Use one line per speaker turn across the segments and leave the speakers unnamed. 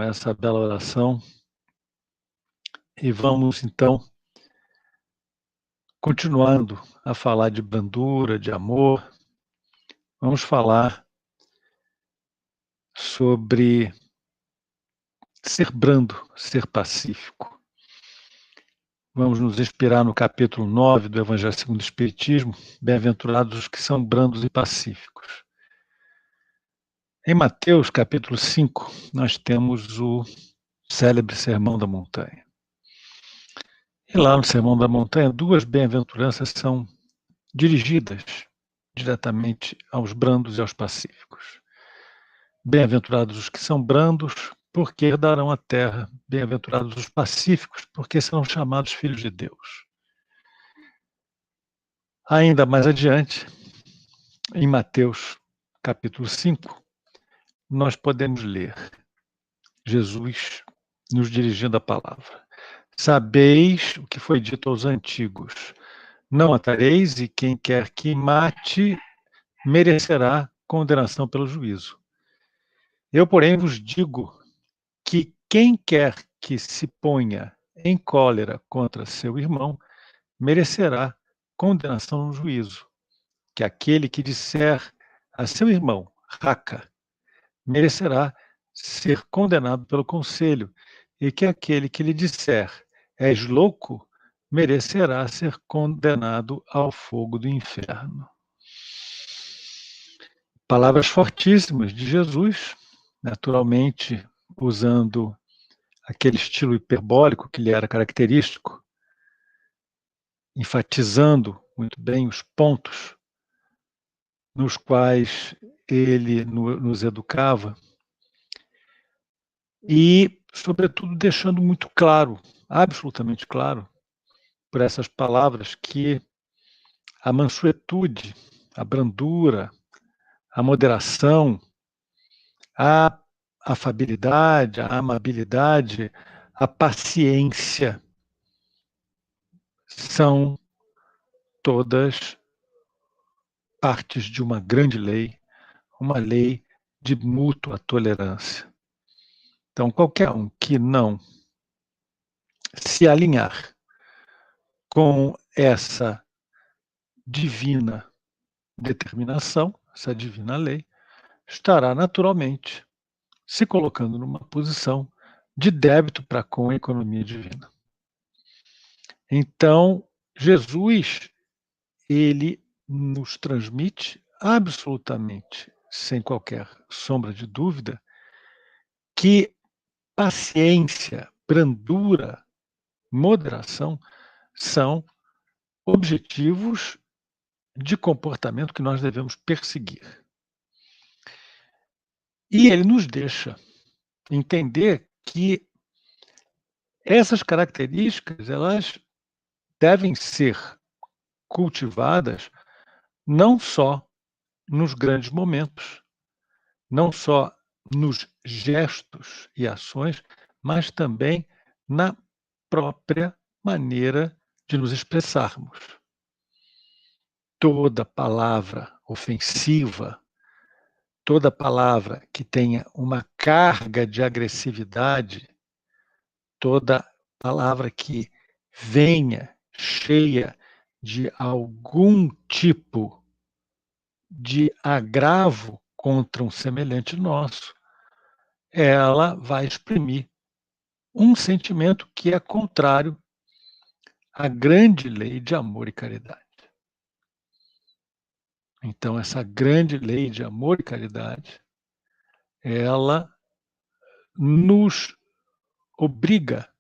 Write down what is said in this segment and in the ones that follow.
com essa bela oração e vamos, então, continuando a falar de brandura, de amor, vamos falar sobre ser brando, ser pacífico. Vamos nos inspirar no capítulo 9 do Evangelho segundo o Espiritismo, bem-aventurados os que são brandos e pacíficos. Em Mateus, capítulo 5, nós temos o célebre Sermão da Montanha. E lá no Sermão da Montanha, duas bem-aventuranças são dirigidas diretamente aos brandos e aos pacíficos. Bem-aventurados os que são brandos, porque herdarão a terra. Bem-aventurados os pacíficos, porque serão chamados filhos de Deus. Ainda mais adiante, em Mateus, capítulo 5, nós podemos ler Jesus nos dirigindo a palavra. Sabeis o que foi dito aos antigos: não matareis, e quem quer que mate merecerá condenação pelo juízo. Eu, porém, vos digo que quem quer que se ponha em cólera contra seu irmão merecerá condenação no juízo. Que aquele que disser a seu irmão, raca, merecerá ser condenado pelo conselho, e que aquele que lhe disser, és louco, merecerá ser condenado ao fogo do inferno. Palavras fortíssimas de Jesus, naturalmente usando aquele estilo hiperbólico que lhe era característico, enfatizando muito bem os pontos nos quais ele nos educava e, sobretudo, deixando muito claro, absolutamente claro, por essas palavras, que a mansuetude, a brandura, a moderação, a afabilidade, a amabilidade, a paciência são todas partes de uma grande lei, uma lei de mútua tolerância. Então, qualquer um que não se alinhar com essa divina determinação, essa divina lei, estará naturalmente se colocando numa posição de débito para com a economia divina. Então, Jesus, ele nos transmite absolutamente, sem qualquer sombra de dúvida, que paciência, brandura, moderação são objetivos de comportamento que nós devemos perseguir. E ele nos deixa entender que essas características, elas devem ser cultivadas não só nos grandes momentos, não só nos gestos e ações, mas também na própria maneira de nos expressarmos. Toda palavra ofensiva, toda palavra que tenha uma carga de agressividade, toda palavra que venha cheia de algum tipo de agravo contra um semelhante nosso, ela vai exprimir um sentimento que é contrário à grande lei de amor e caridade. Então, essa grande lei de amor e caridade, ela nos obriga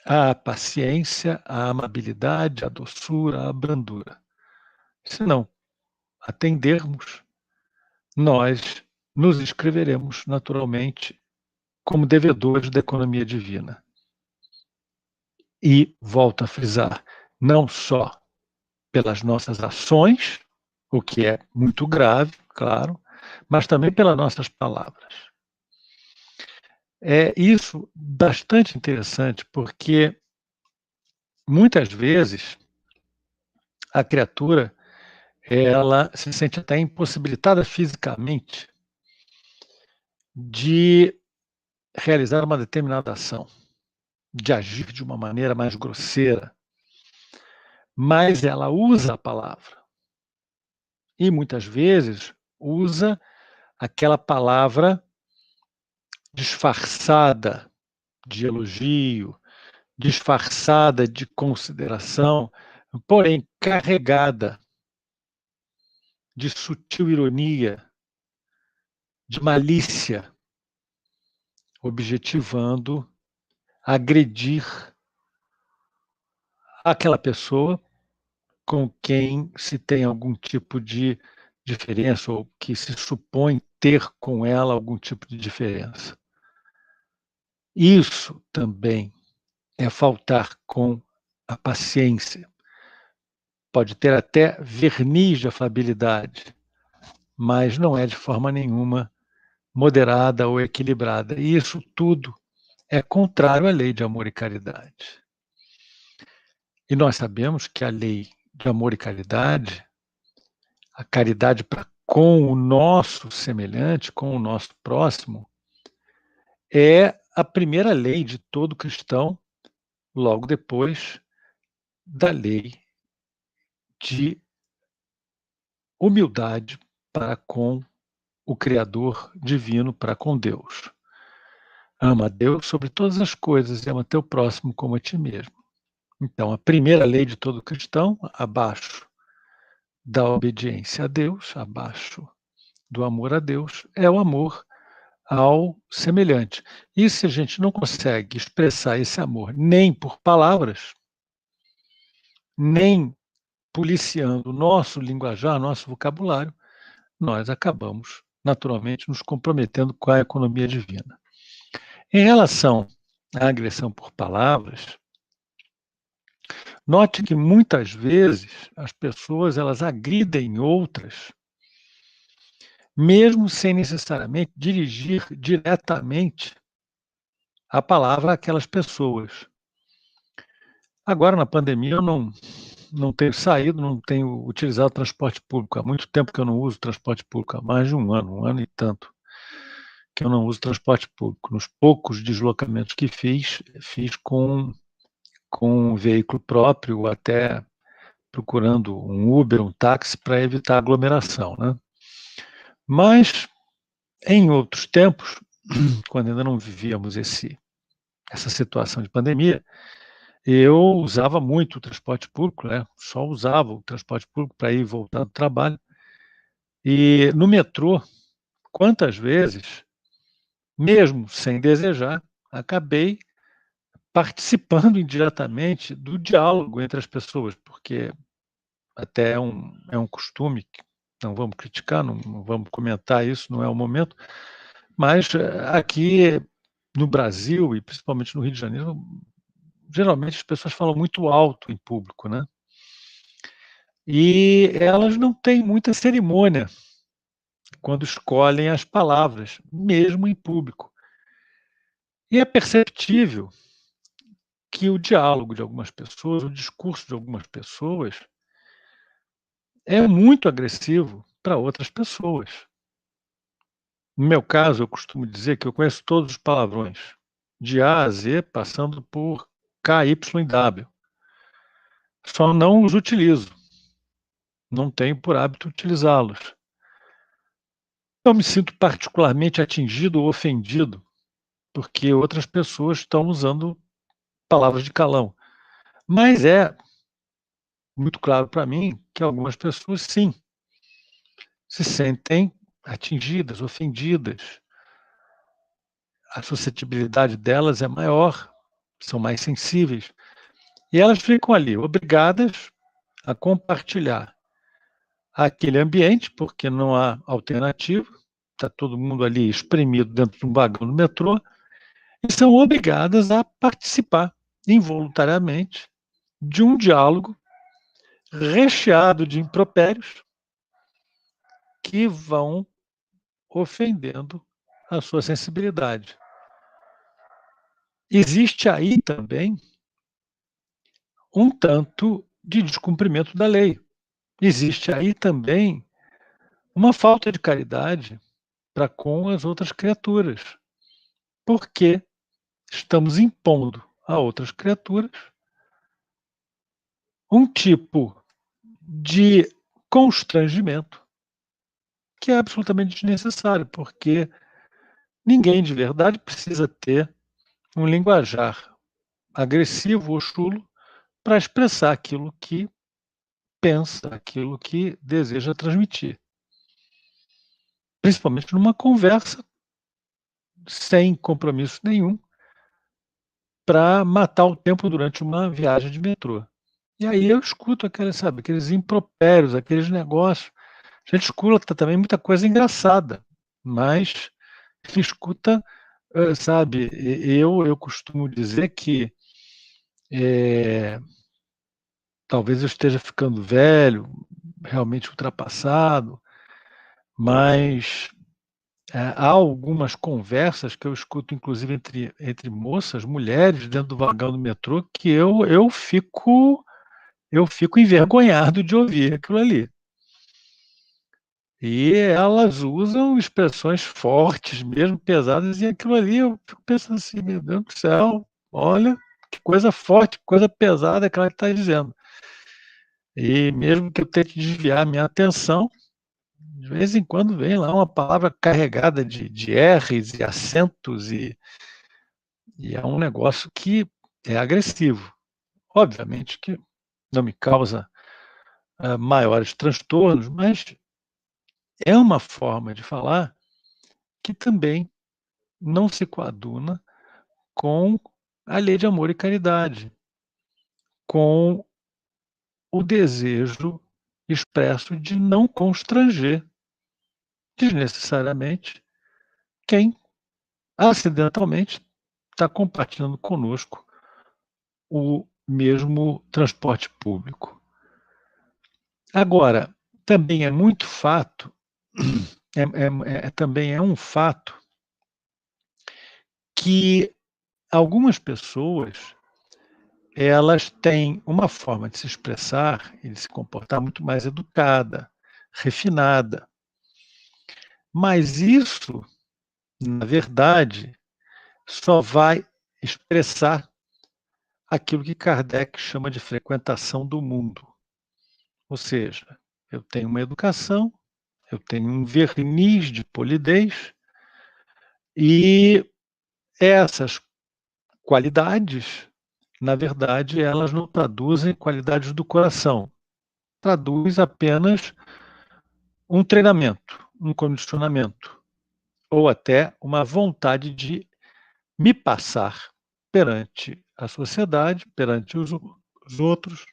à paciência, à amabilidade, à doçura, à brandura. Se não atendermos, nós nos inscreveremos naturalmente como devedores da economia divina. E, volto a frisar, não só pelas nossas ações, o que é muito grave, claro, mas também pelas nossas palavras. É isso bastante interessante, porque muitas vezes a criatura ela se sente até impossibilitada fisicamente de realizar uma determinada ação, de agir de uma maneira mais grosseira, mas ela usa a palavra. E muitas vezes usa aquela palavra disfarçada de elogio, disfarçada de consideração, porém carregada de sutil ironia, de malícia, objetivando agredir aquela pessoa com quem se tem algum tipo de diferença ou que se supõe ter com ela algum tipo de diferença. Isso também é faltar com a paciência. Pode ter até verniz de afabilidade, mas não é de forma nenhuma moderada ou equilibrada. E isso tudo é contrário à lei de amor e caridade. E nós sabemos que a lei de amor e caridade, a caridade para com o nosso semelhante, com o nosso próximo, é a primeira lei de todo cristão, logo depois da lei de humildade para com o Criador divino, para com Deus. Ama a Deus sobre todas as coisas e ama teu próximo como a ti mesmo. Então, a primeira lei de todo cristão, abaixo da obediência a Deus, abaixo do amor a Deus, é o amor ao semelhante. E se a gente não consegue expressar esse amor nem por palavras, nem policiando o nosso linguajar, nosso vocabulário, nós acabamos, naturalmente, nos comprometendo com a economia divina. Em relação à agressão por palavras, note que muitas vezes as pessoas elas agridem outras, mesmo sem necessariamente dirigir diretamente a palavra àquelas pessoas. Agora, na pandemia, eu não tenho saído, não tenho utilizado transporte público. Há muito tempo que eu não uso transporte público, há mais de um ano e tanto, que eu não uso transporte público. Nos poucos deslocamentos que fiz com um veículo próprio, ou até procurando um Uber, um táxi, para evitar aglomeração, né? Mas, em outros tempos, quando ainda não vivíamos essa situação de pandemia, eu usava muito o transporte público, né? Só usava o transporte público para ir e voltar do trabalho. E no metrô, quantas vezes, mesmo sem desejar, acabei participando indiretamente do diálogo entre as pessoas, porque até é um costume, que não vamos criticar, não vamos comentar isso, não é o momento, mas aqui no Brasil, e principalmente no Rio de Janeiro, geralmente as pessoas falam muito alto em público, né? E elas não têm muita cerimônia quando escolhem as palavras, mesmo em público. E é perceptível que o diálogo de algumas pessoas, o discurso de algumas pessoas, é muito agressivo para outras pessoas. No meu caso, eu costumo dizer que eu conheço todos os palavrões, de A a Z, passando por K, Y e W. Só não os utilizo. Não tenho por hábito utilizá-los. Eu me sinto particularmente atingido ou ofendido porque outras pessoas estão usando palavras de calão. Mas é muito claro para mim que algumas pessoas, sim, se sentem atingidas, ofendidas. A suscetibilidade delas é maior, são mais sensíveis. E elas ficam ali, obrigadas a compartilhar aquele ambiente, porque não há alternativa, está todo mundo ali espremido dentro de um vagão do metrô, e são obrigadas a participar involuntariamente de um diálogo recheado de impropérios que vão ofendendo a sua sensibilidade. Existe aí também um tanto de descumprimento da lei. Existe aí também uma falta de caridade para com as outras criaturas. porque estamos impondo a outras criaturas um tipo de constrangimento que é absolutamente desnecessário, porque ninguém de verdade precisa ter um linguajar agressivo ou chulo para expressar aquilo que pensa, aquilo que deseja transmitir. Principalmente numa conversa sem compromisso nenhum, para matar o tempo durante uma viagem de metrô. E aí eu escuto aqueles impropérios, aqueles negócios. A gente escuta também muita coisa engraçada, mas escuta, sabe, eu costumo dizer que, talvez eu esteja ficando velho, realmente ultrapassado, mas, há algumas conversas que eu escuto inclusive entre moças, mulheres dentro do vagão do metrô, que eu fico envergonhado de ouvir aquilo ali. E elas usam expressões fortes mesmo, pesadas, e aquilo ali eu fico pensando assim: "Meu Deus do céu, olha, que coisa forte, que coisa pesada que ela está dizendo". E mesmo que eu tente desviar a minha atenção, de vez em quando vem lá uma palavra carregada de R's e acentos e é um negócio que é agressivo. Obviamente que não me causa, maiores transtornos, mas é uma forma de falar que também não se coaduna com a lei de amor e caridade, com o desejo expresso de não constranger desnecessariamente quem acidentalmente está compartilhando conosco o mesmo transporte público. Agora, também é muito fato, também é um fato que algumas pessoas, elas têm uma forma de se expressar e de se comportar muito mais educada, refinada, mas isso, na verdade, só vai expressar aquilo que Kardec chama de frequentação do mundo. Ou seja, eu tenho uma educação, eu tenho um verniz de polidez e essas qualidades, na verdade, elas não traduzem qualidades do coração, traduz apenas um treinamento, um condicionamento ou até uma vontade de me passar perante a sociedade, perante os outros,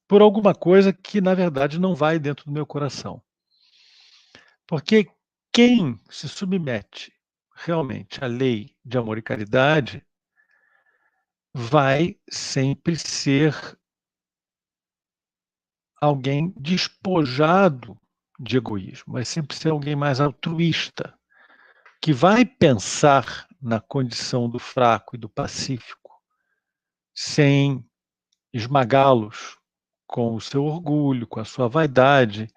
por alguma coisa que, na verdade, não vai dentro do meu coração. Porque quem se submete realmente à lei de amor e caridade vai sempre ser alguém despojado de egoísmo, vai sempre ser alguém mais altruísta, que vai pensar na condição do fraco e do pacífico, sem esmagá-los com o seu orgulho, com a sua vaidade,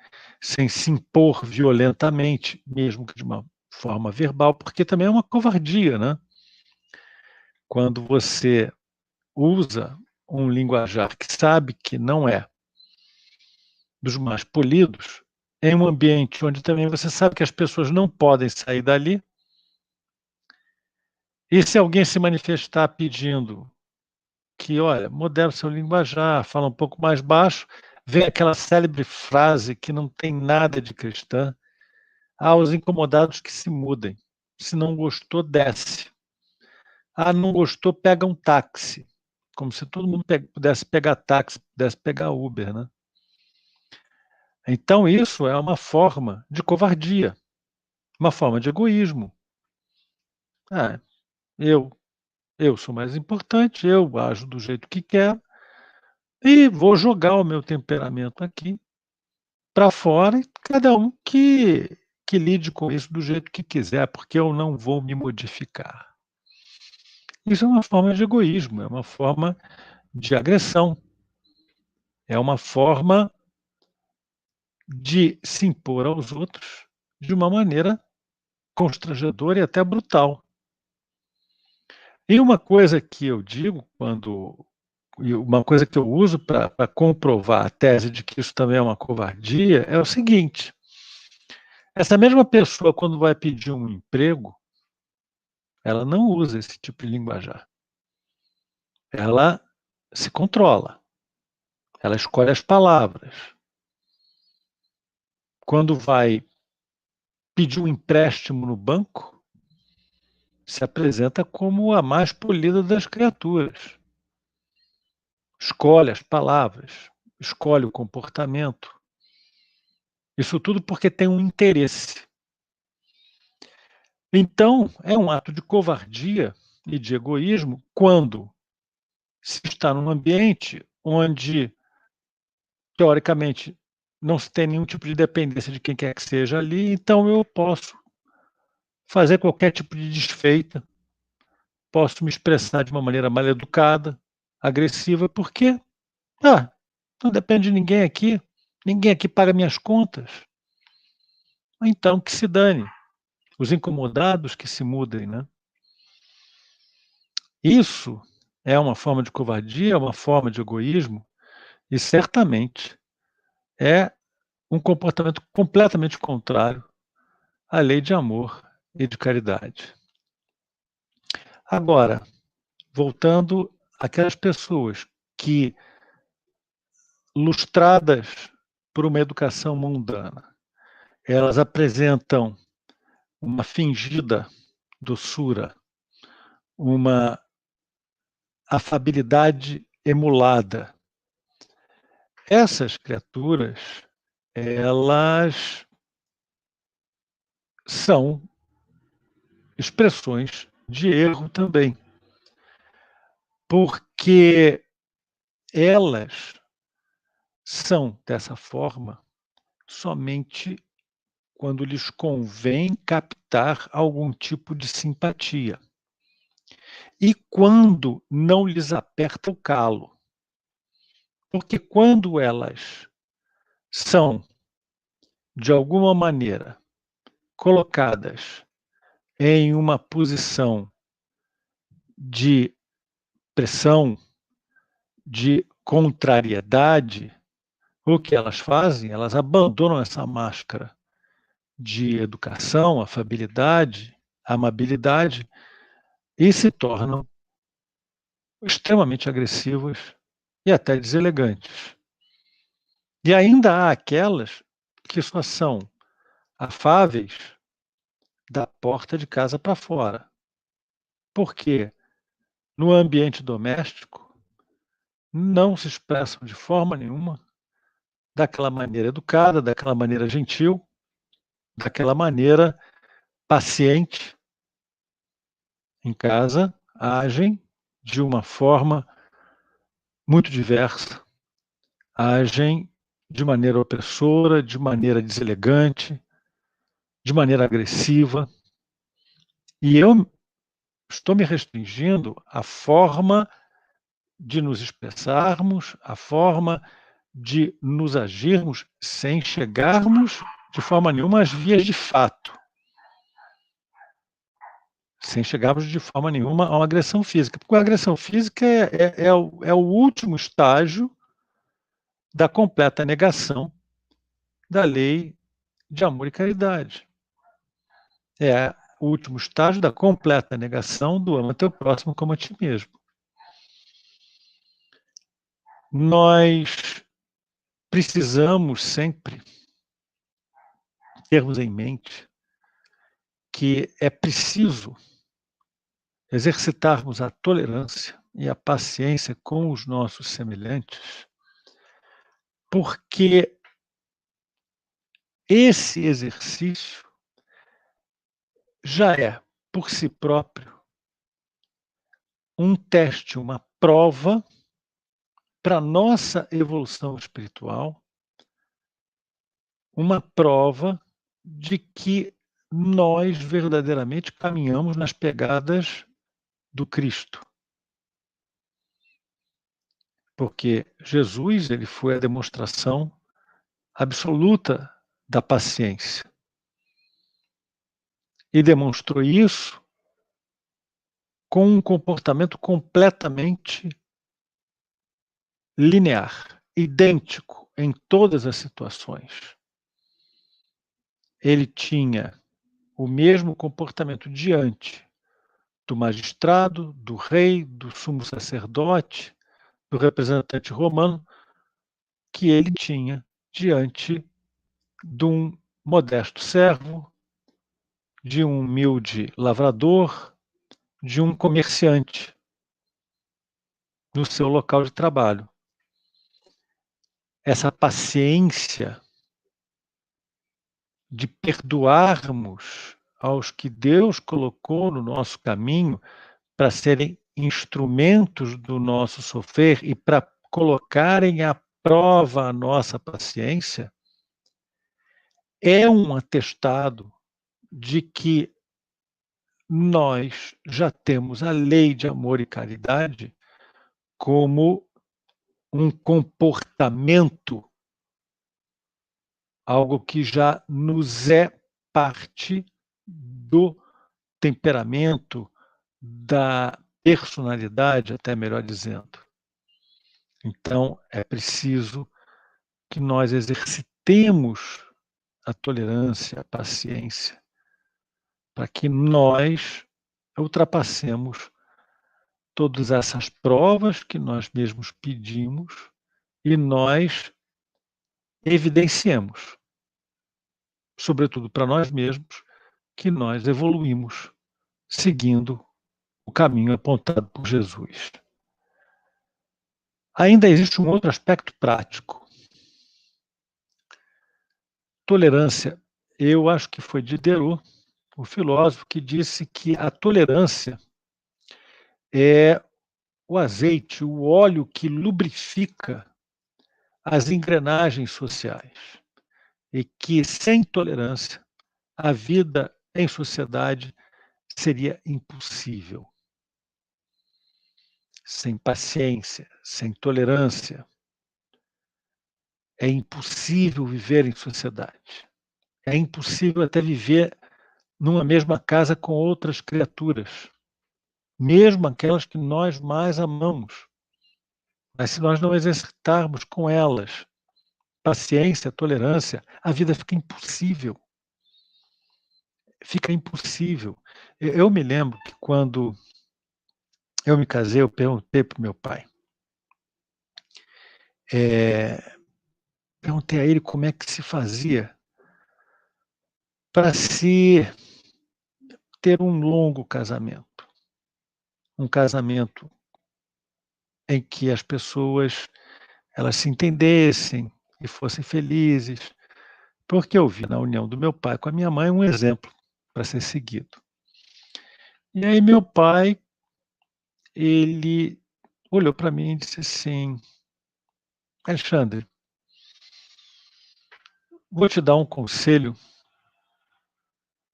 sem se impor violentamente, mesmo que de uma forma verbal, porque também é uma covardia, né? Quando você usa um linguajar que sabe que não é dos mais polidos, em um ambiente onde também você sabe que as pessoas não podem sair dali, e se alguém se manifestar pedindo que, olha, modera o seu linguajar, fala um pouco mais baixo, vem aquela célebre frase que não tem nada de cristã: "Ah, os incomodados que se mudem, se não gostou, desce. Ah, não gostou, pega um táxi", como se todo mundo pudesse pegar táxi, pudesse pegar Uber, né. Então isso é uma forma de covardia, uma forma de egoísmo. "Ah, eu eu sou mais importante, eu ajo do jeito que quero e vou jogar o meu temperamento aqui para fora e cada um que lide com isso do jeito que quiser, porque eu não vou me modificar". Isso é uma forma de egoísmo, é uma forma de agressão, é uma forma de se impor aos outros de uma maneira constrangedora e até brutal. E uma coisa que eu digo e uma coisa que eu uso para comprovar a tese de que isso também é uma covardia é o seguinte: essa mesma pessoa, quando vai pedir um emprego, ela não usa esse tipo de linguajar. Ela se controla, ela escolhe as palavras. Quando vai pedir um empréstimo no banco, se apresenta como a mais polida das criaturas. Escolhe as palavras, escolhe o comportamento. Isso tudo porque tem um interesse. Então, é um ato de covardia e de egoísmo quando se está num ambiente onde, teoricamente, não se tem nenhum tipo de dependência de quem quer que seja ali, então eu posso fazer qualquer tipo de desfeita, posso me expressar de uma maneira mal educada, agressiva, porque não depende de ninguém aqui paga minhas contas. Então que se dane, os incomodados que se mudem, né? Isso é uma forma de covardia, é uma forma de egoísmo e certamente é um comportamento completamente contrário à lei de amor e de caridade. Agora, voltando àquelas pessoas que, lustradas por uma educação mundana, elas apresentam uma fingida doçura, uma afabilidade emulada. Essas criaturas, elas são expressões de erro também, porque elas são dessa forma somente quando lhes convém captar algum tipo de simpatia. E quando não lhes aperta o calo. Porque quando elas são, de alguma maneira, colocadas em uma posição de pressão, de contrariedade, o que elas fazem? Elas abandonam essa máscara de educação, afabilidade, amabilidade e se tornam extremamente agressivas e até deselegantes. E ainda há aquelas que só são afáveis da porta de casa para fora. Porque no ambiente doméstico não se expressam de forma nenhuma daquela maneira educada, daquela maneira gentil, daquela maneira paciente. Em casa, agem de uma forma muito diversa, agem de maneira opressora, de maneira deselegante, de maneira agressiva. E eu estou me restringindo à forma de nos expressarmos, à forma de nos agirmos sem chegarmos de forma nenhuma às vias de fato, sem chegarmos de forma nenhuma a uma agressão física, porque a agressão física é o último estágio da completa negação da lei de amor e caridade. É o último estágio da completa negação do ama teu próximo como a ti mesmo. Nós precisamos sempre termos em mente que é preciso exercitarmos a tolerância e a paciência com os nossos semelhantes, porque esse exercício já é, por si próprio, um teste, uma prova para a nossa evolução espiritual, uma prova de que nós verdadeiramente caminhamos nas pegadas do Cristo. Porque Jesus, ele foi a demonstração absoluta da paciência. E demonstrou isso com um comportamento completamente linear, idêntico em todas as situações. Ele tinha o mesmo comportamento diante do magistrado, do rei, do sumo sacerdote, do representante romano, que ele tinha diante de um modesto servo, de um humilde lavrador, de um comerciante no seu local de trabalho. Essa paciência de perdoarmos aos que Deus colocou no nosso caminho para serem instrumentos do nosso sofrer e para colocarem à prova a nossa paciência, é um atestado de que nós já temos a lei de amor e caridade como um comportamento, algo que já nos é parte do temperamento, da personalidade, até melhor dizendo. Então, é preciso que nós exercitemos a tolerância, a paciência, para que nós ultrapassemos todas essas provas que nós mesmos pedimos e nós evidenciemos, sobretudo para nós mesmos, que nós evoluímos seguindo o caminho apontado por Jesus. Ainda existe um outro aspecto prático. Tolerância, eu acho que foi Diderot, o filósofo, que disse que a tolerância é o azeite, o óleo que lubrifica as engrenagens sociais. E que, sem tolerância, a vida em sociedade seria impossível. Sem paciência, sem tolerância, é impossível viver em sociedade. É impossível até viver numa mesma casa com outras criaturas, mesmo aquelas que nós mais amamos. Mas se nós não exercitarmos com elas paciência, tolerância, a vida fica impossível. Fica impossível. Eu me lembro que quando eu me casei, eu perguntei para o meu pai. Perguntei a ele como é que se fazia para se ter um longo casamento. Um casamento em que as pessoas elas se entendessem e fossem felizes, porque eu vi na união do meu pai com a minha mãe um exemplo para ser seguido. E aí meu pai, ele olhou para mim e disse assim: Alexandre, vou te dar um conselho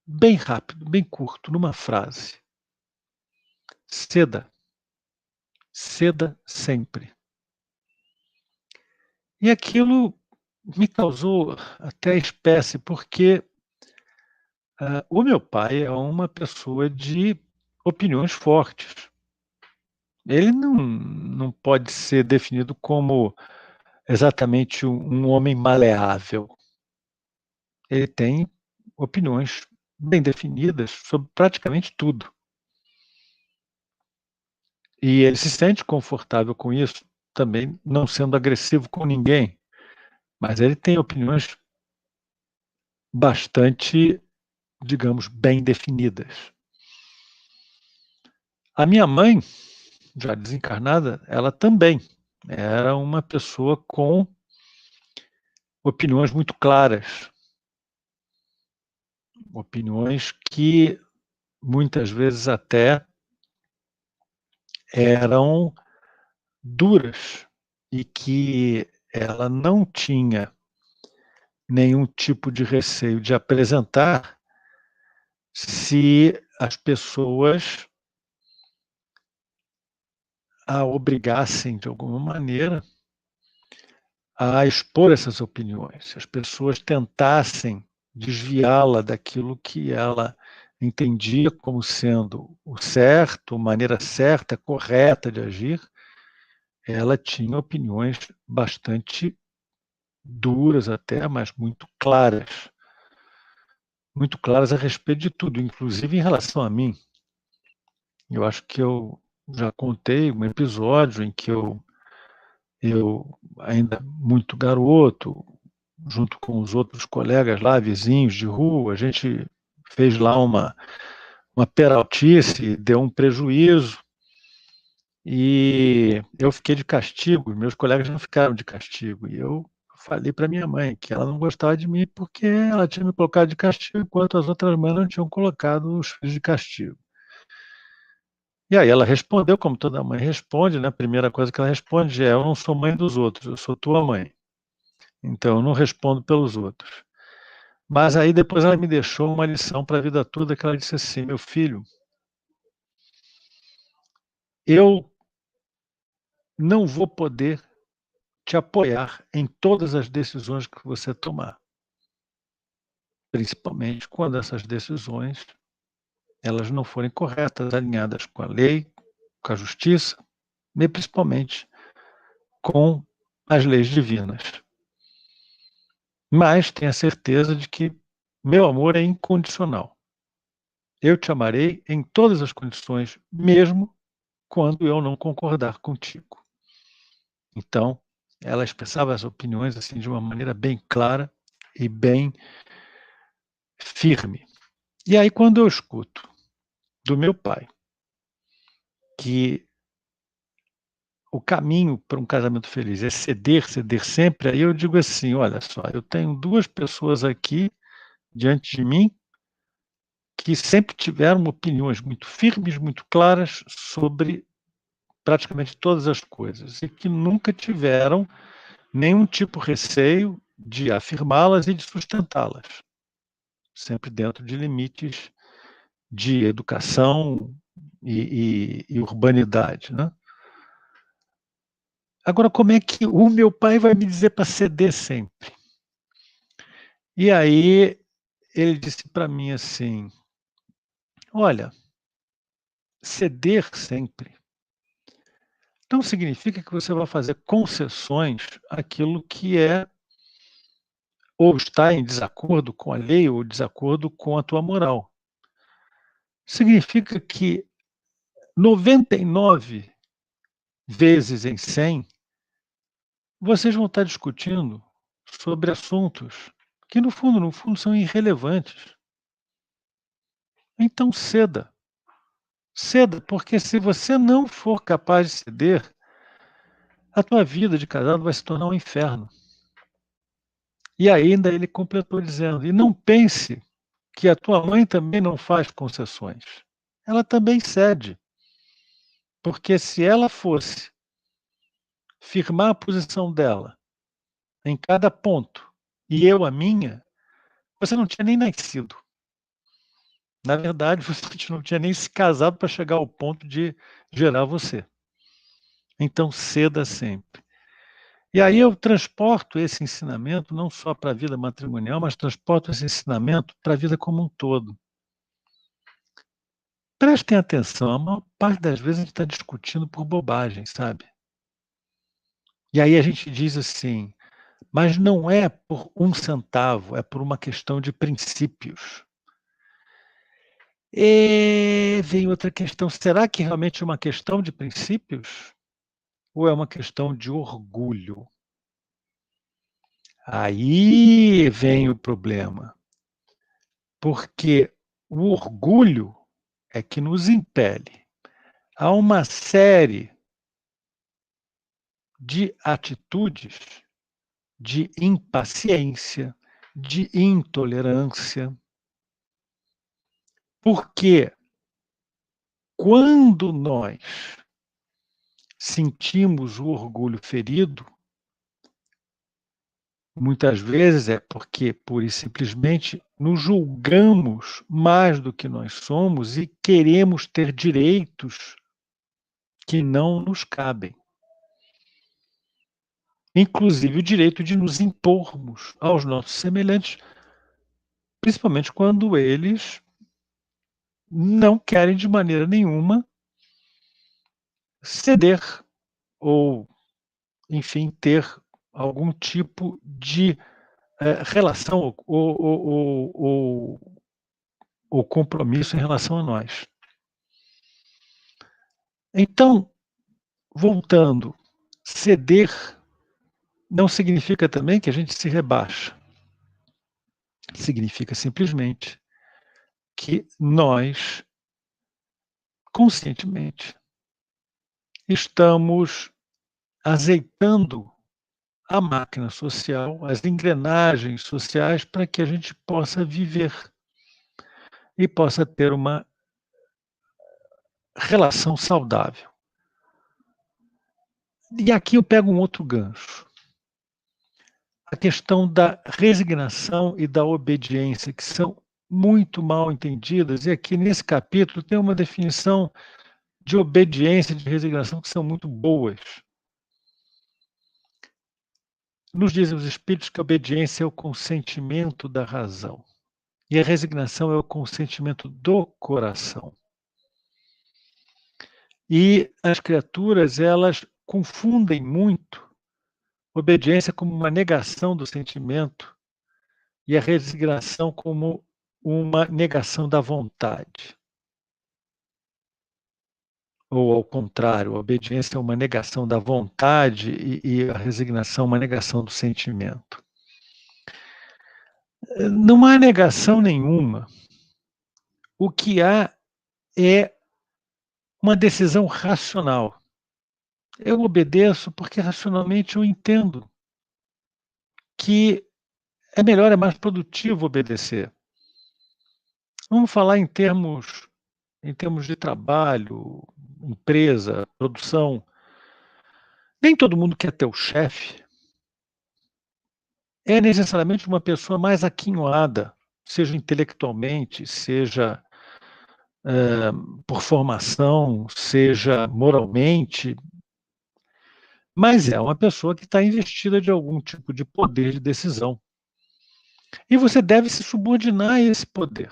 bem rápido, bem curto, numa frase. Ceda. Ceda sempre. E aquilo me causou até espécie, porque o meu pai é uma pessoa de opiniões fortes. Ele não pode ser definido como exatamente um homem maleável. Ele tem opiniões bem definidas sobre praticamente tudo. E ele se sente confortável com isso, também não sendo agressivo com ninguém. Mas ele tem opiniões bastante, digamos, bem definidas. A minha mãe, já desencarnada, ela também era uma pessoa com opiniões muito claras. Opiniões que muitas vezes até eram duras e que ela não tinha nenhum tipo de receio de apresentar se as pessoas a obrigassem, de alguma maneira, a expor essas opiniões. Se as pessoas tentassem desviá-la daquilo que ela entendia como sendo o certo, a maneira certa, correta de agir, ela tinha opiniões bastante duras até, mas muito claras a respeito de tudo, inclusive em relação a mim. Eu acho que eu já contei um episódio em que eu ainda muito garoto, junto com os outros colegas lá, vizinhos de rua, a gente fez lá uma peraltice, deu um prejuízo, e eu fiquei de castigo, meus colegas não ficaram de castigo, e eu falei para minha mãe que ela não gostava de mim porque ela tinha me colocado de castigo, enquanto as outras mães não tinham colocado os filhos de castigo. E aí ela respondeu, como toda mãe responde, né? A primeira coisa que ela responde é: eu não sou mãe dos outros, eu sou tua mãe. Então eu não respondo pelos outros. Mas aí depois ela me deixou uma lição para a vida toda, que ela disse assim: meu filho, eu não vou poder te apoiar em todas as decisões que você tomar, principalmente quando essas decisões elas não forem corretas, alinhadas com a lei, com a justiça, e principalmente com as leis divinas. Mas tenha certeza de que meu amor é incondicional. Eu te amarei em todas as condições, mesmo quando eu não concordar contigo. Então, ela expressava as opiniões assim de uma maneira bem clara e bem firme. E aí, quando eu escuto do meu pai que o caminho para um casamento feliz é ceder, ceder sempre, aí eu digo assim: olha só, eu tenho duas pessoas aqui diante de mim que sempre tiveram opiniões muito firmes, muito claras sobre praticamente todas as coisas e que nunca tiveram nenhum tipo de receio de afirmá-las e de sustentá-las, sempre dentro de limites de educação e urbanidade, né? Agora, como é que o meu pai vai me dizer para ceder sempre? E aí ele disse para mim assim: olha, ceder sempre não significa que você vai fazer concessões àquilo que é ou está em desacordo com a lei ou desacordo com a tua moral. Significa que 99 vezes em 100 vocês vão estar discutindo sobre assuntos que no fundo são irrelevantes. Então ceda. Ceda, porque se você não for capaz de ceder, a tua vida de casado vai se tornar um inferno. E ainda ele completou dizendo: e não pense que a tua mãe também não faz concessões. Ela também cede. Porque se ela fosse firmar a posição dela em cada ponto e eu a minha, você não tinha nem nascido. Na verdade, você não tinha nem se casado para chegar ao ponto de gerar você. Então, ceda sempre. E aí eu transporto esse ensinamento não só para a vida matrimonial, mas transporto esse ensinamento para a vida como um todo. Prestem atenção, a maior parte das vezes a gente está discutindo por bobagem, sabe? E aí a gente diz assim: mas não é por 1 centavo, é por uma questão de princípios. E vem outra questão: será que realmente é uma questão de princípios? Ou é uma questão de orgulho? Aí vem o problema, porque o orgulho é que nos impele a uma série de atitudes de impaciência, de intolerância, porque quando nós sentimos o orgulho ferido, muitas vezes é porque, pura e simplesmente, nos julgamos mais do que nós somos e queremos ter direitos que não nos cabem. Inclusive o direito de nos impormos aos nossos semelhantes, principalmente quando eles não querem de maneira nenhuma ceder ou, enfim, ter algum tipo de, relação ou compromisso em relação a nós. Então, voltando, ceder não significa também que a gente se rebaixa. Significa simplesmente que nós, conscientemente, estamos azeitando a máquina social, as engrenagens sociais, para que a gente possa viver e possa ter uma relação saudável. E aqui eu pego um outro gancho. A questão da resignação e da obediência, que são muito mal entendidas, e aqui nesse capítulo tem uma definição de obediência e de resignação que são muito boas. Nos dizem os espíritos que a obediência é o consentimento da razão e a resignação é o consentimento do coração. E as criaturas, elas confundem muito obediência como uma negação do sentimento e a resignação como uma negação da vontade. Ou ao contrário, a obediência é uma negação da vontade e a resignação uma negação do sentimento. Não há negação nenhuma. O que há é uma decisão racional. Eu obedeço porque racionalmente eu entendo que é melhor, é mais produtivo obedecer. Vamos falar em termos de trabalho, empresa, produção. Nem todo mundo quer ter o chefe. É necessariamente uma pessoa mais aquinhoada, seja intelectualmente, seja por formação, seja moralmente, mas é uma pessoa que está investida de algum tipo de poder de decisão. E você deve se subordinar a esse poder.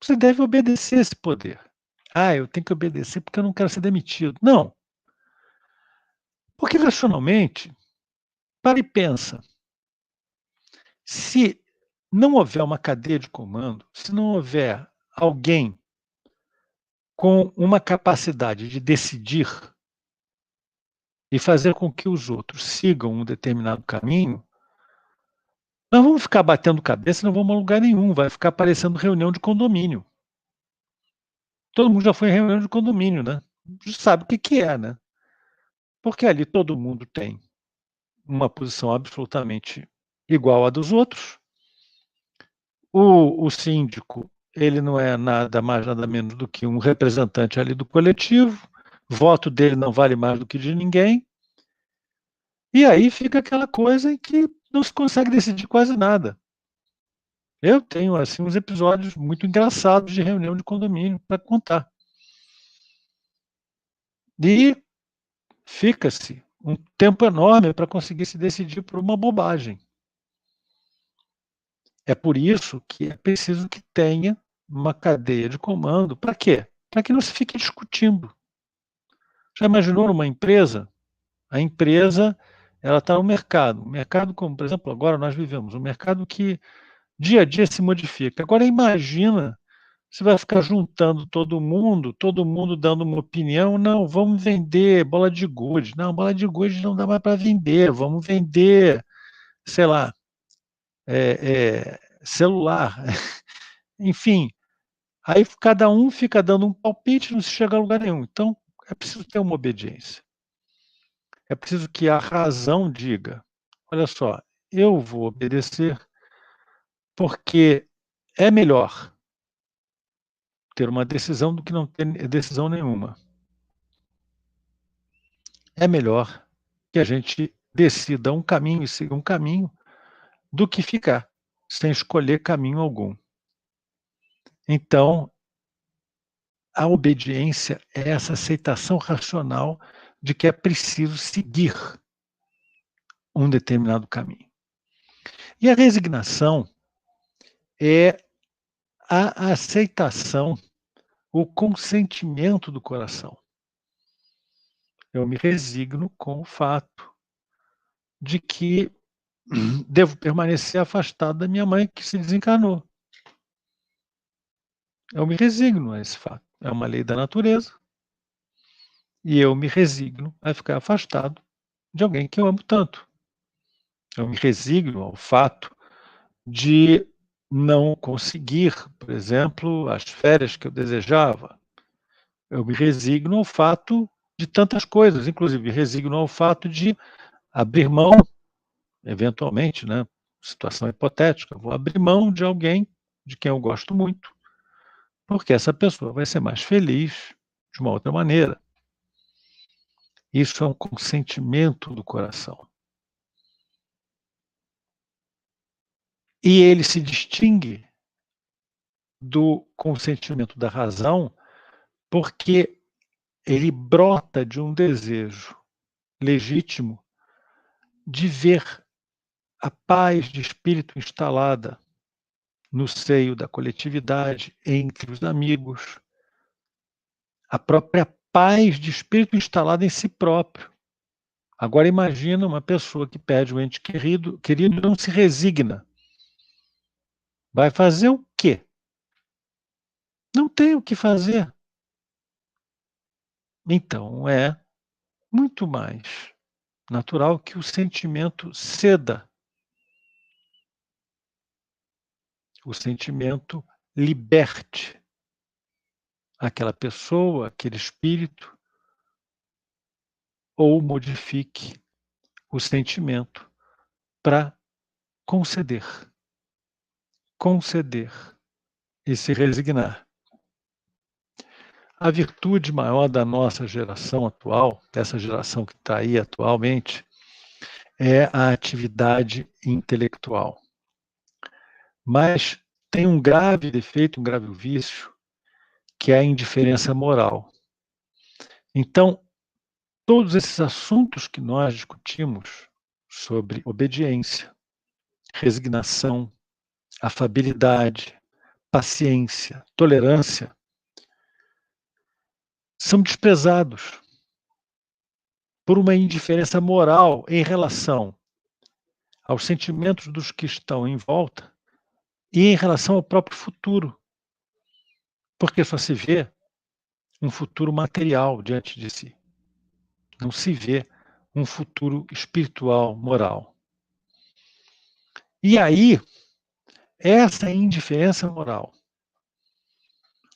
Você deve obedecer a esse poder. Ah, eu tenho que obedecer porque eu não quero ser demitido. Não. Porque racionalmente, para e pensa. Se não houver uma cadeia de comando, se não houver alguém com uma capacidade de decidir e fazer com que os outros sigam um determinado caminho, nós vamos ficar batendo cabeça e não vamos a lugar nenhum, vai ficar parecendo reunião de condomínio. Todo mundo já foi em reunião de condomínio, né? Já sabe o que é, né? Porque ali todo mundo tem uma posição absolutamente igual à dos outros. O síndico, ele não é nada mais, nada menos do que um representante ali do coletivo, voto dele não vale mais do que de ninguém, e aí fica aquela coisa em que não se consegue decidir quase nada. Eu tenho assim uns episódios muito engraçados de reunião de condomínio para contar. E fica-se um tempo enorme para conseguir se decidir por uma bobagem. É por isso que é preciso que tenha uma cadeia de comando. Para quê? Para que não se fique discutindo. Já imaginou numa empresa? A empresa, ela está no mercado. O mercado, como por exemplo, agora nós vivemos um mercado que dia a dia se modifica. Agora imagina, você vai ficar juntando todo mundo dando uma opinião. Não, vamos vender bola de gude. Não, bola de gude não dá mais para vender. Vamos vender, sei lá, celular. Enfim, aí cada um fica dando um palpite, não se chega a lugar nenhum. Então, é preciso ter uma obediência. É preciso que a razão diga: olha só, eu vou obedecer porque é melhor ter uma decisão do que não ter decisão nenhuma. É melhor que a gente decida um caminho e siga um caminho do que ficar sem escolher caminho algum. Então, a obediência é essa aceitação racional de que é preciso seguir um determinado caminho. E a resignação é a aceitação o consentimento do coração. Eu me resigno com o fato de que devo permanecer afastado da minha mãe que se desencarnou. Eu me resigno a esse fato. É uma lei da natureza. E eu me resigno a ficar afastado de alguém que eu amo tanto. Eu me resigno ao fato de não conseguir, por exemplo, as férias que eu desejava. Eu me resigno ao fato de tantas coisas, inclusive me resigno ao fato de abrir mão, eventualmente, né, situação hipotética, vou abrir mão de alguém de quem eu gosto muito, porque essa pessoa vai ser mais feliz de uma outra maneira. Isso é um consentimento do coração. E ele se distingue do consentimento da razão, porque ele brota de um desejo legítimo de ver a paz de espírito instalada no seio da coletividade, entre os amigos, a própria paz de espírito instalada em si próprio. Agora imagina uma pessoa que perde um ente querido e não se resigna. Vai fazer o quê? Não tem o que fazer. Então é muito mais natural que o sentimento ceda. O sentimento liberte aquela pessoa, aquele espírito, ou modifique o sentimento para conceder e se resignar. A virtude maior da nossa geração atual, dessa geração que está aí atualmente, é a atividade intelectual. Mas tem um grave defeito, um grave vício, que é a indiferença moral. Então, todos esses assuntos que nós discutimos sobre obediência, resignação, afabilidade, paciência, tolerância, são desprezados por uma indiferença moral em relação aos sentimentos dos que estão em volta e em relação ao próprio futuro, porque só se vê um futuro material diante de si, não se vê um futuro espiritual, moral. E aí, essa indiferença moral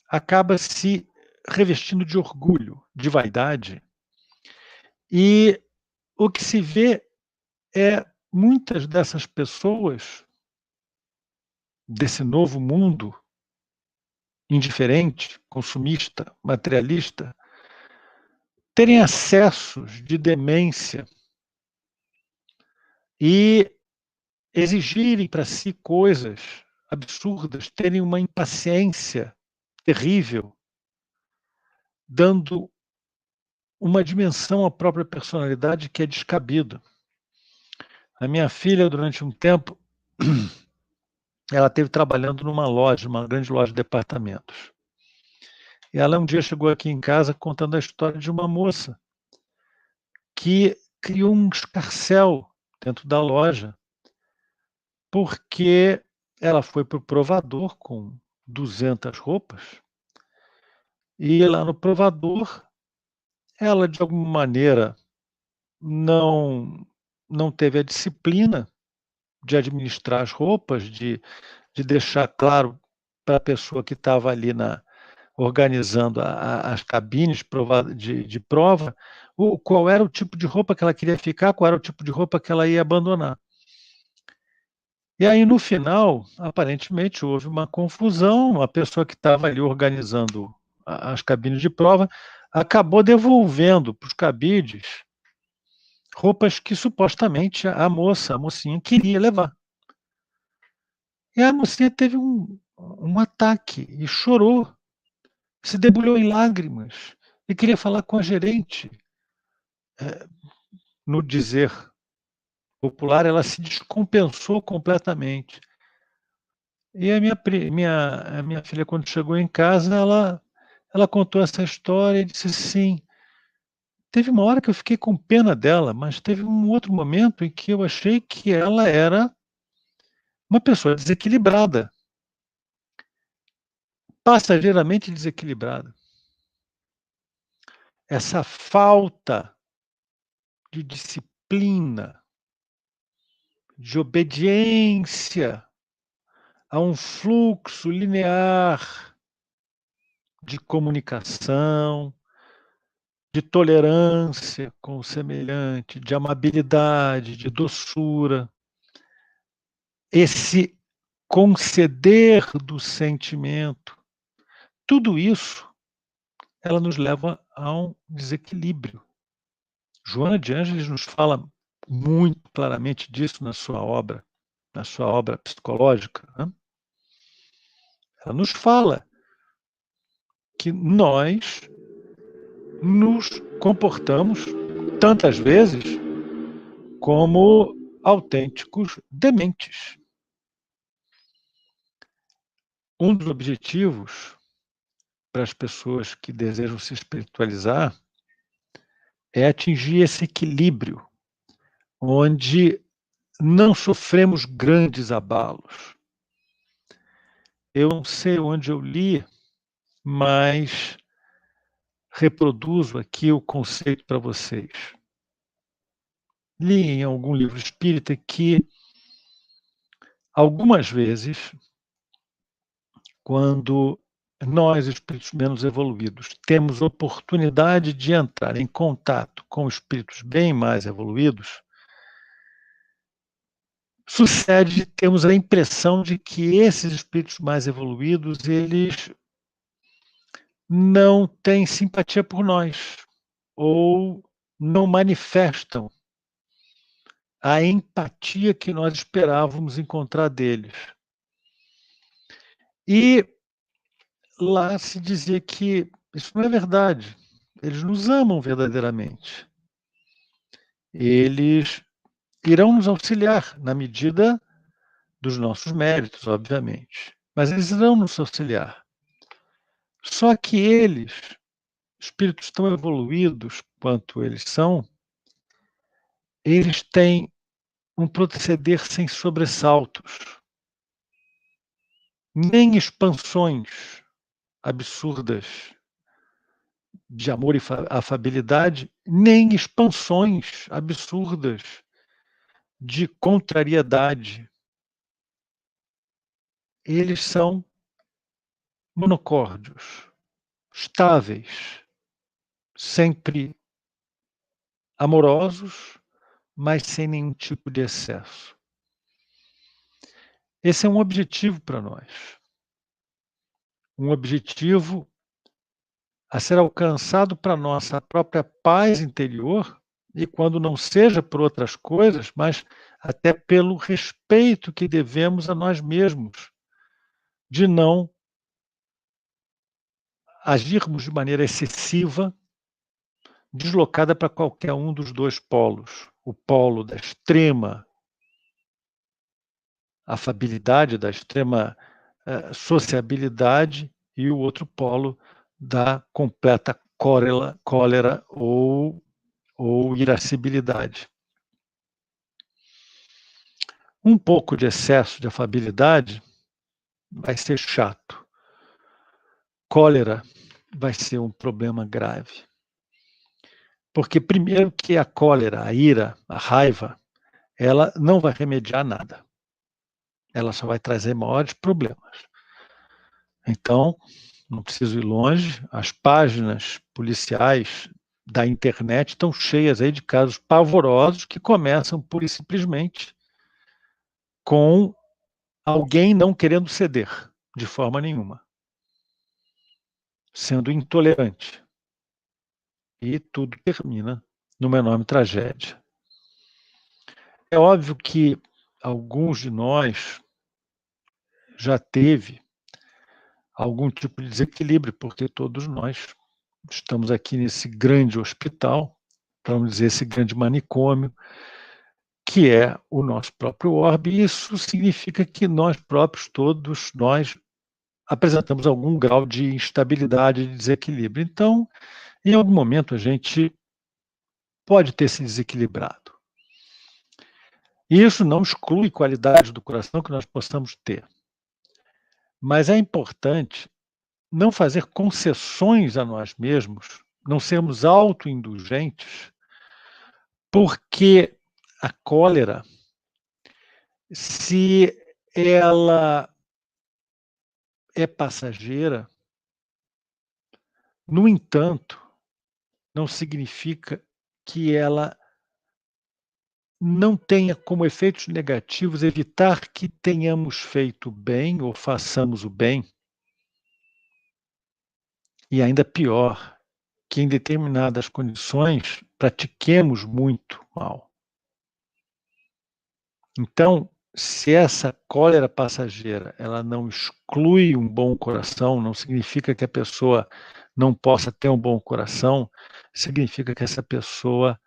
acaba se revestindo de orgulho, de vaidade, e o que se vê é muitas dessas pessoas desse novo mundo indiferente, consumista, materialista, terem acessos de demência e exigirem para si coisas absurdas, terem uma impaciência terrível, dando uma dimensão à própria personalidade que é descabida. A minha filha, durante um tempo, ela esteve trabalhando numa loja, uma grande loja de departamentos. E ela um dia chegou aqui em casa contando a história de uma moça que criou um escarcéu dentro da loja, porque ela foi para o provador com 200 roupas, e lá no provador, ela de alguma maneira não teve a disciplina de administrar as roupas, de deixar claro para a pessoa que estava ali organizando as cabines de prova, qual era o tipo de roupa que ela queria ficar, qual era o tipo de roupa que ela ia abandonar. E aí, no final, aparentemente, houve uma confusão, a pessoa que estava ali organizando as cabines de prova acabou devolvendo para os cabides roupas que supostamente a mocinha queria levar. E a mocinha teve um ataque e chorou, se debulhou em lágrimas e queria falar com a gerente. No dizer popular, ela se descompensou completamente. E a minha filha, quando chegou em casa, ela ela contou essa história e disse assim: teve uma hora que eu fiquei com pena dela, mas teve um outro momento em que eu achei que ela era uma pessoa desequilibrada, passageiramente desequilibrada. Essa falta de disciplina, de obediência a um fluxo linear de comunicação, de tolerância com o semelhante, de amabilidade, de doçura. Esse conceder do sentimento, tudo isso, ela nos leva a um desequilíbrio. Joana de Ângeles nos fala muito claramente disso na sua obra psicológica, né? Ela nos fala que nós nos comportamos tantas vezes como autênticos dementes. Um dos objetivos para as pessoas que desejam se espiritualizar é atingir esse equilíbrio, onde não sofremos grandes abalos. Eu não sei onde eu li, mas reproduzo aqui o conceito para vocês. Li em algum livro espírita que, algumas vezes, quando nós, espíritos menos evoluídos, temos oportunidade de entrar em contato com espíritos bem mais evoluídos, sucede de termos a impressão de que esses espíritos mais evoluídos, eles não têm simpatia por nós, ou não manifestam a empatia que nós esperávamos encontrar deles. E lá se dizia que isso não é verdade. Eles nos amam verdadeiramente. Eles irão nos auxiliar na medida dos nossos méritos, obviamente. Mas eles irão nos auxiliar. Só que eles, espíritos tão evoluídos quanto eles são, eles têm um proceder sem sobressaltos, nem expansões absurdas de amor e afabilidade, nem expansões absurdas de contrariedade. Eles são monocórdios, estáveis, sempre amorosos, mas sem nenhum tipo de excesso. Esse é um objetivo para nós. Um objetivo a ser alcançado para nossa própria paz interior, e quando não seja por outras coisas, mas até pelo respeito que devemos a nós mesmos, de não agirmos de maneira excessiva, deslocada para qualquer um dos dois polos. O polo da extrema afabilidade, da extrema sociabilidade, e o outro polo da completa cólera ou irascibilidade. Um pouco de excesso de afabilidade vai ser chato. Cólera vai ser um problema grave. Porque, primeiro, que a cólera, a ira, a raiva, ela não vai remediar nada. Ela só vai trazer maiores problemas. Então, não preciso ir longe, as páginas policiais da internet estão cheias aí de casos pavorosos que começam pura e simplesmente com alguém não querendo ceder de forma nenhuma, sendo intolerante. E tudo termina numa enorme tragédia. É óbvio que alguns de nós já teve algum tipo de desequilíbrio, porque todos nós estamos aqui nesse grande hospital, vamos dizer, esse grande manicômio, que é o nosso próprio orbe, e isso significa que nós próprios, todos nós, apresentamos algum grau de instabilidade, de desequilíbrio. Então, em algum momento, a gente pode ter se desequilibrado. E isso não exclui qualidades do coração que nós possamos ter. Mas é importante não fazer concessões a nós mesmos, não sermos autoindulgentes, porque a cólera, se ela é passageira, no entanto, não significa que ela não tenha como efeitos negativos evitar que tenhamos feito bem ou façamos o bem. E ainda pior, que em determinadas condições pratiquemos muito mal. Então, se essa cólera passageira, ela não exclui um bom coração, não significa que a pessoa não possa ter um bom coração, significa que essa pessoa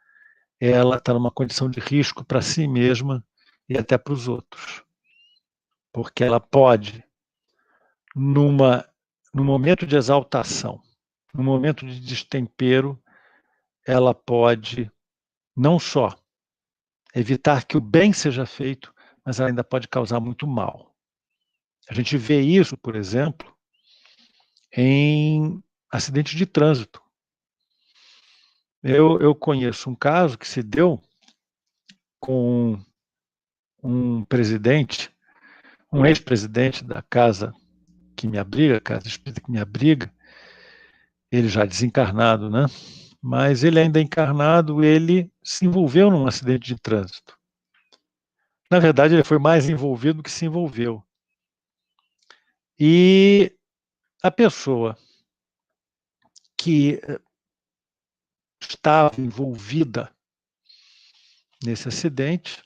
ela está numa condição de risco para si mesma e até para os outros. Porque ela pode, num momento de exaltação, num momento de destempero, ela pode não só evitar que o bem seja feito, mas ela ainda pode causar muito mal. A gente vê isso, por exemplo, em acidentes de trânsito. Eu conheço um caso que se deu com um presidente, um ex-presidente da casa que me abriga, a casa espírita que me abriga, ele já desencarnado, né? Mas ele ainda encarnado, ele se envolveu num acidente de trânsito. Na verdade, ele foi mais envolvido do que se envolveu. E a pessoa que estava envolvida nesse acidente,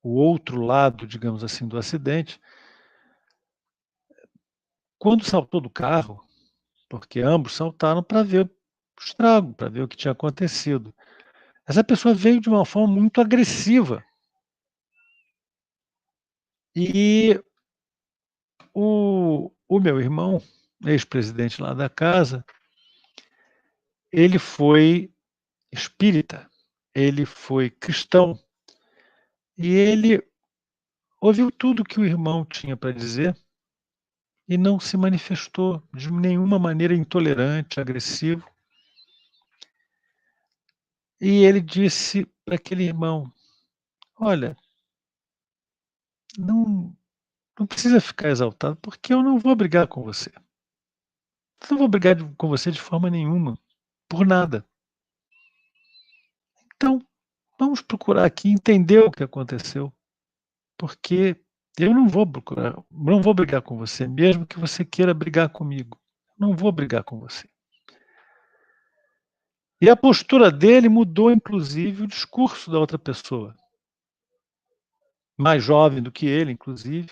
o outro lado, digamos assim, do acidente, quando saltou do carro, porque ambos saltaram para ver o estrago, para ver o que tinha acontecido. Essa pessoa veio de uma forma muito agressiva. E o meu irmão, ex-presidente lá da casa, ele foi espírita, ele foi cristão, e ele ouviu tudo que o irmão tinha para dizer e não se manifestou de nenhuma maneira intolerante, agressivo. E ele disse para aquele irmão: olha, não precisa ficar exaltado, porque eu não vou brigar com você. Eu não vou brigar com você de forma nenhuma, por nada. Então, vamos procurar aqui entender o que aconteceu, porque eu não vou brigar com você, mesmo que você queira brigar comigo. Não vou brigar com você. E a postura dele mudou, inclusive, o discurso da outra pessoa. Mais jovem do que ele, inclusive.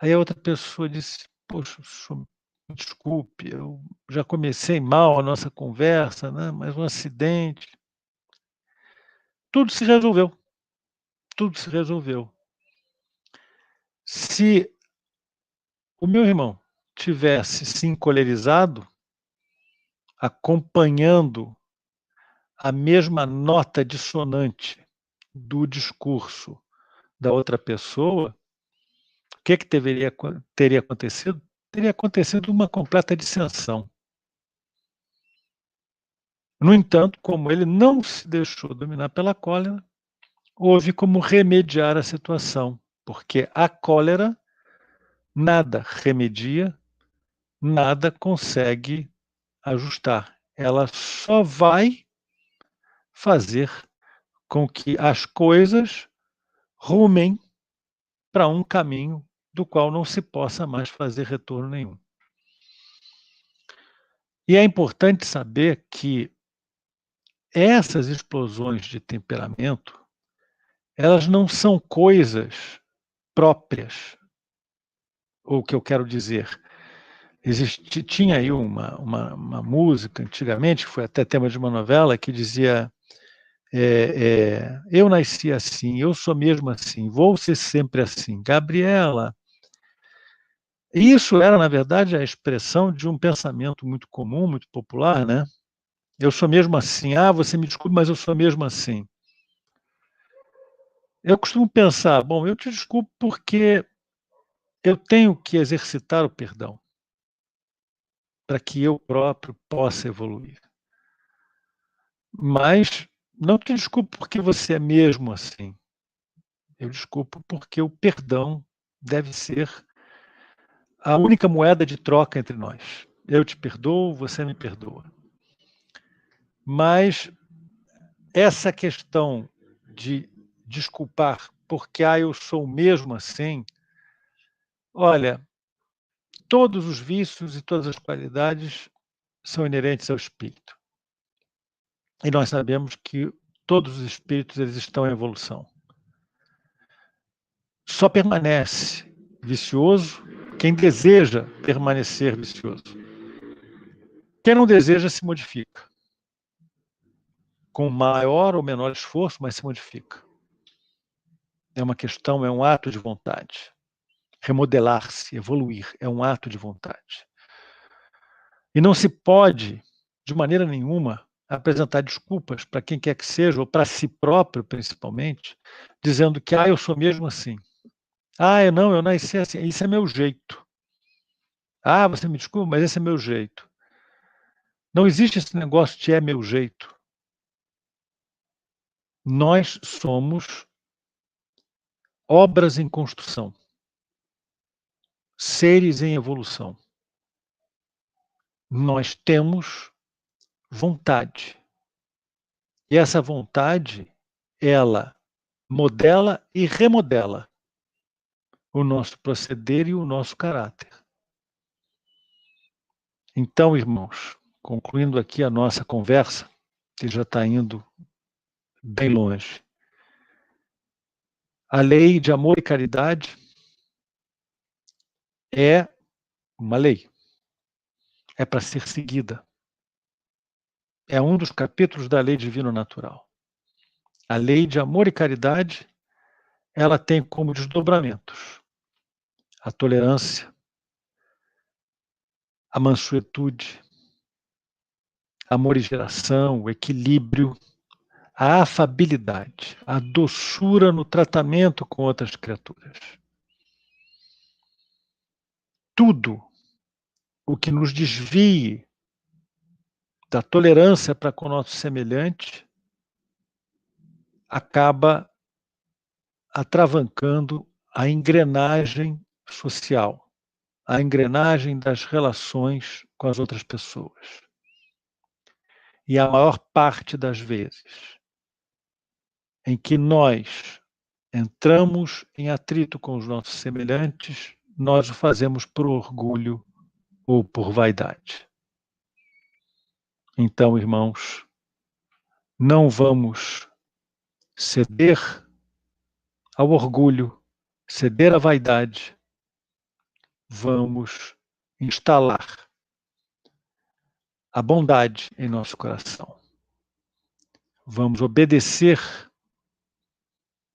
Aí a outra pessoa disse: poxa, senhor, me desculpe, eu já comecei mal a nossa conversa, né? Mas um acidente. Tudo se resolveu. Tudo se resolveu. Se o meu irmão tivesse se encolerizado, acompanhando a mesma nota dissonante do discurso da outra pessoa, o que teria acontecido? Teria acontecido uma completa dissensão. No entanto, como ele não se deixou dominar pela cólera, houve como remediar a situação, porque a cólera nada remedia, nada consegue ajustar. Ela só vai fazer com que as coisas rumem para um caminho do qual não se possa mais fazer retorno nenhum. E é importante saber que essas explosões de temperamento, elas não são coisas próprias. Ou o que eu quero dizer, tinha aí uma música antigamente, que foi até tema de uma novela, que dizia: eu nasci assim, eu sou mesmo assim, vou ser sempre assim. Gabriela, Isso era, na verdade, a expressão de um pensamento muito comum, muito popular, né? Eu sou mesmo assim. Ah, você me desculpe, mas eu sou mesmo assim. Eu costumo pensar, bom, eu te desculpo porque eu tenho que exercitar o perdão para que eu próprio possa evoluir. Mas não te desculpo porque você é mesmo assim. Eu desculpo porque o perdão deve ser a única moeda de troca entre nós. Eu te perdoo, você me perdoa. Mas essa questão de desculpar porque eu sou mesmo assim, olha, todos os vícios e todas as qualidades são inerentes ao espírito. E nós sabemos que todos os espíritos eles estão em evolução. Só permanece vicioso quem deseja permanecer vicioso. Quem não deseja se modifica. Com maior ou menor esforço, mas se modifica. É uma questão, é um ato de vontade. Remodelar-se, evoluir, é um ato de vontade. E não se pode, de maneira nenhuma, apresentar desculpas para quem quer que seja, ou para si próprio, principalmente, dizendo que, eu sou mesmo assim. Eu nasci assim, isso é meu jeito. Você me desculpa, mas esse é meu jeito. Não existe esse negócio de é meu jeito. Nós somos obras em construção, seres em evolução. Nós temos vontade. E essa vontade, ela modela e remodela o nosso proceder e o nosso caráter. Então, irmãos, concluindo aqui a nossa conversa, que já está indo bem longe, a lei de amor e caridade é uma lei, é para ser seguida. É um dos capítulos da lei divino-natural. A lei de amor e caridade, ela tem como desdobramentos a tolerância, a mansuetude, a morigeração, o equilíbrio, a afabilidade, a doçura no tratamento com outras criaturas. Tudo o que nos desvie da tolerância para com o nosso semelhante acaba atravancando a engrenagem social, a engrenagem das relações com as outras pessoas. E a maior parte das vezes em que nós entramos em atrito com os nossos semelhantes, nós o fazemos por orgulho ou por vaidade. Então, irmãos, não vamos ceder ao orgulho, ceder à vaidade. Vamos instalar a bondade em nosso coração. Vamos obedecer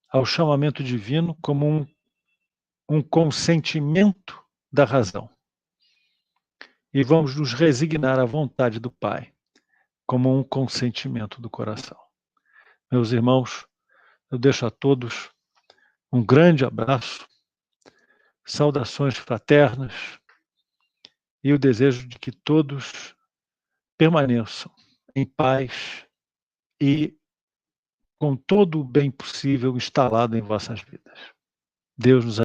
ao chamamento divino como um consentimento da razão. E vamos nos resignar à vontade do Pai, como um consentimento do coração. Meus irmãos, eu deixo a todos um grande abraço, saudações fraternas e o desejo de que todos permaneçam em paz e com todo o bem possível instalado em vossas vidas. Deus nos